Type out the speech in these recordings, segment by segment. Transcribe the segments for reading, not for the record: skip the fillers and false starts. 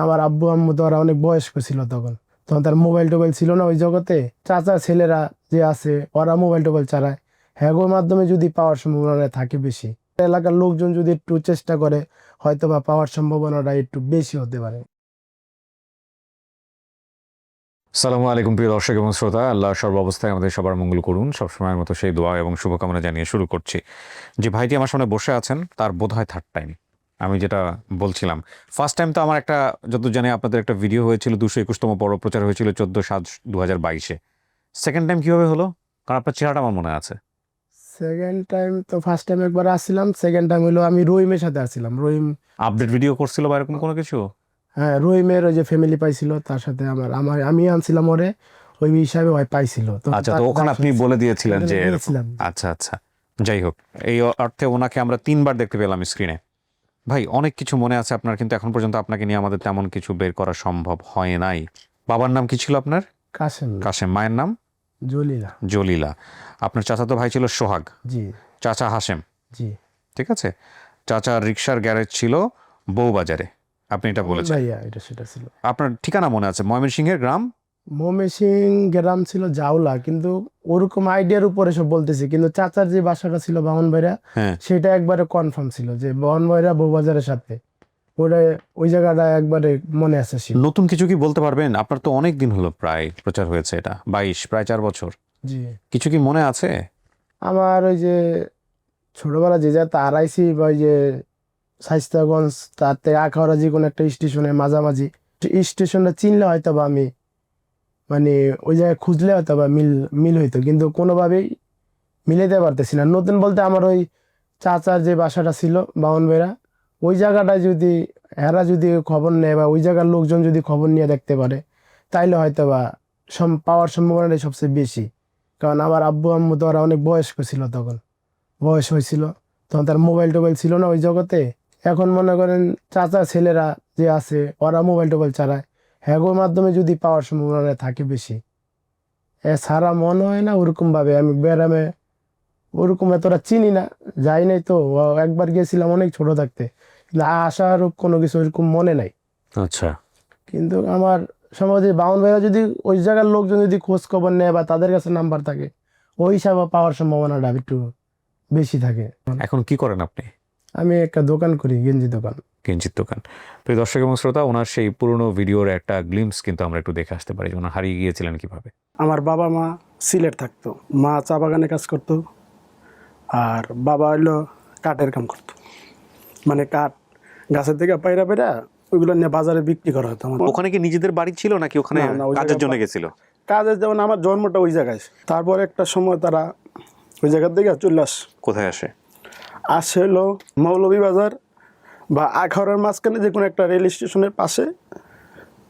আমার আব্বু আম্মু তো ওরা অনেক বয়স্ক ছিল তখন তখন তার মোবাইল টোবাইল ছিল না ওই জগতে। চাচা ছেলেরা যে আছে ওরা মোবাইল টোবাইল চালায়, হ্যাগোর মাধ্যমে যদি পাওয়ার সম্ভাবনা থাকে বেশি। এলাকার লোকজন যদি একটু চেষ্টা করে হয়তো বা পাওয়ার সম্ভাবনাটা একটু বেশি হতে পারে। সালামু আলাইকুম প্রিয় দর্শক এবং শ্রোতা, আল্লাহ সর্বাবস্থায় আমাদের সবার মঙ্গল করুন। সবসময়ের মতো সেই দোয়া এবং শুভকামনা জানিয়ে শুরু করছি। যে ভাইটি আমার সামনে বসে আছেন তার বোধহয় থার্ড টাইম। আমি যেটা বলছিলাম, ফার্স্ট টাইম তো আমার একটা, যত জানি আপনাদের একটা ভিডিও হয়েছিল 221তম পর্ব প্রচার হয়েছিল 14/7/2022-এ। সেকেন্ড টাইম কীভাবে হলো? কারণ আপনার চেহারাটা আমার মনে আছে। সেকেন্ড টাইম তো ফার্স্ট টাইম একবার আসছিলাম, সেকেন্ড টাইম হলো আমি রহিমের সাথে আসছিলাম। রহিম আপডেট ভিডিও করছিল বা এরকম কোনো কিছু? হ্যাঁ, রহিমের ওই যে ফ্যামিলি পাইছিল তার সাথে আমি আনছিলাম ওরে, ওই হিসাবে ভাই পাইছিল তো। আচ্ছা, তো ওখানে আপনি বলে দিয়েছিলেন যে এরকম। দিয়েছিলাম। আচ্ছা আচ্ছা, যাই হোক, এই অর্থে ওনাকে আমরা 3বার দেখতে পেলাম স্ক্রিনে। ভাই, অনেক কিছু মনে আছে আপনার, কিন্তু এখন পর্যন্ত আপনাকে নিয়ে আমাদের তেমন কিছু বের করা সম্ভব হয় নাই। বাবার নাম কি ছিল আপনার? কাশেম। কাশেম। মায়ের নাম? জলিলা। জলিলা। আপনার চাচাতো ভাই ছিল সোহাগ। জি চাচা হাশেম। জি। ঠিক আছে। চাচার রিক্সার গ্যারেজ ছিল বউবাজারে, আপনি এটা বলেছেন। ভাইয়া এটা সেটা ছিল। আপনার ঠিকানা মনে আছে? ময়মনসিংহের গ্রাম ময়মনসিং গ্রাম ছিল জাউলা, কিন্তু ওরকম আইডিয়ার উপরে সব বলতেছি, কিন্তু চাচার যে বাসাটা ছিল বামনবাড়িয়া, হ্যাঁ। সেটা একবারে কনফার্ম ছিল যে বামনবাড়িয়া বউবাজারের সাথে ওটা, ওই জায়গাটা একবারে মনে আছে। নতুন কিছু কি বলতে পারবেন? আপনার তো অনেক দিন হলো প্রায় প্রচার হয়েছে, এটা 22, প্রায় 4 বছর। জি। কিছু কি মনে আছে? আমার ওই যে ছোটবেলা যে যা আড়াইছি বা ওই যে শাইস্তাগঞ্জ, তার থেকে আখাউড়া যে কোনো একটা স্টেশনের মাঝামাঝি স্টেশনটা চিনলে হয়তো বা আমি মানে ওই জায়গায় খুঁজলে হয়তো বা মিল হইতো, কিন্তু কোনোভাবেই মিলাইতে পারতেছি না। নতুন বলতে আমার ওই চাচার যে বাসাটা ছিল বামনবেড়া, ওই জায়গাটায় যদি এরা যদি খবর নেয় বা ওই জায়গার লোকজন যদি খবর নিয়ে দেখতে পারে, তাইলে হয়তো বা পাওয়ার সম্ভাবনাটাই সবচেয়ে বেশি। কারণ আমার আব্বু আম্মু তো ওরা অনেক বয়স্ক ছিল তখন, বয়স হয়েছিল তখন তার মোবাইল টোবাইল ছিল না ওই জগতে। এখন মনে করেন চাচা ছেলেরা যে আছে ওরা মোবাইল টোবাইল চালায়, হ্যাগোর মাধ্যমে যদি পাওয়ার সম্ভাবনা থাকে বেশি। এছাড়া মনে হয় না ওরকম ভাবে আমি গ্রামে ওরকম এতটা চিনি না, যাই নাই তো। একবার গেছিলাম অনেক ছোট থাকতে, কিন্তু আসার কোনো কিছু ওরকম মনে নাই। আচ্ছা। কিন্তু আমার সমাজে বাউন ভাইরা যদি ওই জায়গার লোকজন যদি খোঁজ খবর নেয় বা তাদের কাছে নাম্বার থাকে, ওই হিসাবে পাওয়ার সম্ভাবনাটা একটু বেশি থাকে। এখন কি করেন আপনি? আমি একটা দোকান করি, গেঞ্জি দোকান। কিঞ্চিত দোকান। প্রিয় দর্শক এবং শ্রোতা, ওনার সেই পুরনো ভিডিওর একটা গ্লিমস কিন্তু আমরা একটু দেখে আসতে পারি, ওনার হারিয়ে গিয়েছিলেন কিভাবে। আমার বাবা মা সিলেট থাকতো, মা চা বাগানে কাজ করতো, আর বাবা হইলো কাঠের কাম করতো। মানে কাঠ গাছের থেকে পায়রা পায়রা ওইগুলো নিয়ে বাজারে বিক্রি করা হতো। আমার ওখানে কি নিজেদের বাড়ি ছিল নাকি ওখানে না, না, ওই কাজের জায়গায় জন্য গেছিল? কাজের, যেমন আমার জন্মটা ওই জায়গায়, তারপর একটা সময় তারা ওই জায়গার দিকে চলে কোথায় আসে? আসে হলো মৌলভীবাজার বা আখাউড়ার মাঝখানে যে কোনো একটা রেল স্টেশনের পাশে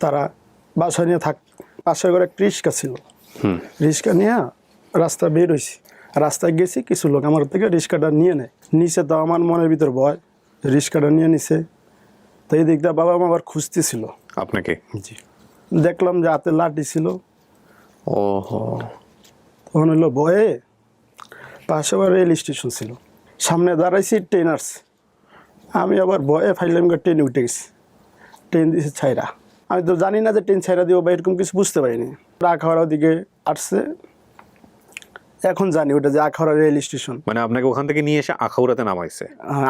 তারা বাসা নিয়ে পাশে করে একটা রিক্সা ছিল। রিক্সা নিয়ে রাস্তা বের হয়েছি, রাস্তায় গেছি, কিছু লোক আমার থেকে রিক্সাটা নিয়ে নেয়। নিচে তো আমার মনের ভিতর ভয়, রিক্সাটা নিয়ে নিছে। তো এই দিকটা বাবা মা আবার খুঁজতেছিল আপনাকে। জি। দেখলাম যে হাতে লাঠি ছিল। ওহো। তখন হলো ভয়ে, পাশে আবার রেল স্টেশন ছিল, সামনে দাঁড়াইছি, ট্রেন আসছে। আমি আবার ভয়ে ফাইলাম, ট্রেনে উঠে গেছি। ট্রেন দিয়েছে ছাইরা, আমি তো জানি না যে ট্রেন ছাইরা দিব বা এরকম কিছু বুঝতে পারিনি। আখাউড়ার দিকে আসছে, এখন জানি ওটা যে আখাউড়া রেল স্টেশন। মানে আপনাকে ওখান থেকে নিয়ে এসে আখাউড়াতে নামাইছে?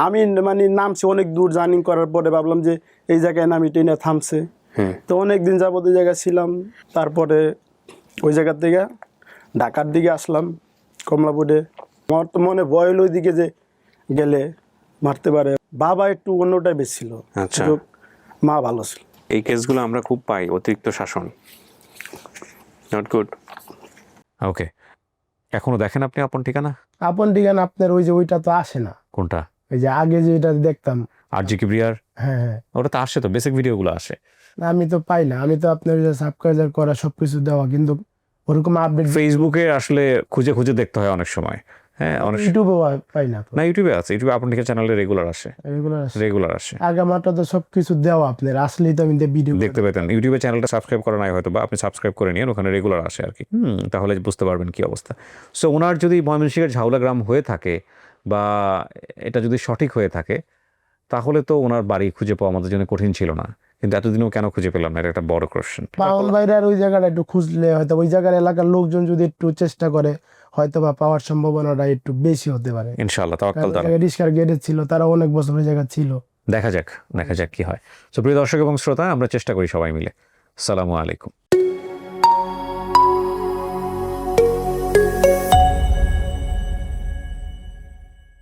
আমি মানে নামছি অনেক দূর জার্নি করার পরে, ভাবলাম যে এই জায়গায় নামি, ট্রেনে থামছে। তো অনেক দিন যাবত ওই জায়গায় ছিলাম। তারপরে ওই জায়গার থেকে ঢাকার দিকে আসলাম, কমলাপুরে। আমার তো মনে ভয় হলো ওই দিকে যে গেলে মারতে পারে। বাবা একটু অন্যটাই বেশ ছিল, আচ্ছা। মা ভালো ছিল। এই কেসগুলো আমরা খুব পাই, অতিরিক্ত শাসন, নট গুড। ওকে, এখনো দেখেন আপনি আপন ঠিকানা? আপন ঠিকানা আপনার ওই যে ওইটা তো আসে না। কোনটা? ওই যে আগে যেটা দেখতাম আরজি কিবরিয়ার? হ্যাঁ হ্যাঁ, ওটা তো আসে, তো বেসিক ভিডিওগুলো আসে। আমি তো পাই না। আমি তো আপনার সাবস্ক্রাইব করা সবকিছু দেওয়া, কিন্তু ওরকম আপডেট ফেসবুকে আসলে খুঁজে খুঁজে দেখতে হয় অনেক সময়। হ্যাঁ, অনেক। ইউটিউবেও পাই না তো। না, ইউটিউবে আছে, ইউটিউবে আপন ঠিকানা চ্যানেলে রেগুলার আসে, রেগুলার আসে। রেগুলার আসে। আগে আমারটা তো সবকিছু দেওয়া, আপনার আসলেই তো আমি ভিডিও দেখতে পেতেন। ইউটিউবে চ্যানেলটা সাবস্ক্রাইব করা নাই হয়তো, বা আপনি সাবস্ক্রাইব করে নিন, ওখানে রেগুলার আসে আর কি। তাহলে বুঝতে পারবেন কি অবস্থা। সো ওনার যদি ময়মনসিংহের ঝাউলা গ্রাম হয়ে থাকে, বা এটা যদি সঠিক হয়ে থাকে, তাহলে তো ওনার বাড়ি খুঁজে পাওয়া আমাদের জন্য কঠিন ছিল না। কিন্তু এতদিনও কেন খুঁজে পেলাম না, এটা একটা বড় কোশ্চেন। পাওন ভাইরা আর ওই জায়গাটা একটু খুঁজলে হয়তো ওই জায়গার এলাকার লোকজন যদি একটু চেষ্টা করে হয়তো বা পাওয়ার সম্ভাবনাটা একটু বেশি হতে পারে। ইনশাআল্লাহ, তাওয়াক্কাল তাআলা। রিস্কার গেটে ছিল, তারা অনেক বছর ওই জায়গা ছিল। দেখা যাক কি হয়। তো প্রিয় দর্শক এবং শ্রোতা, আমরা চেষ্টা করি সবাই মিলে। আসসালামু আলাইকুম।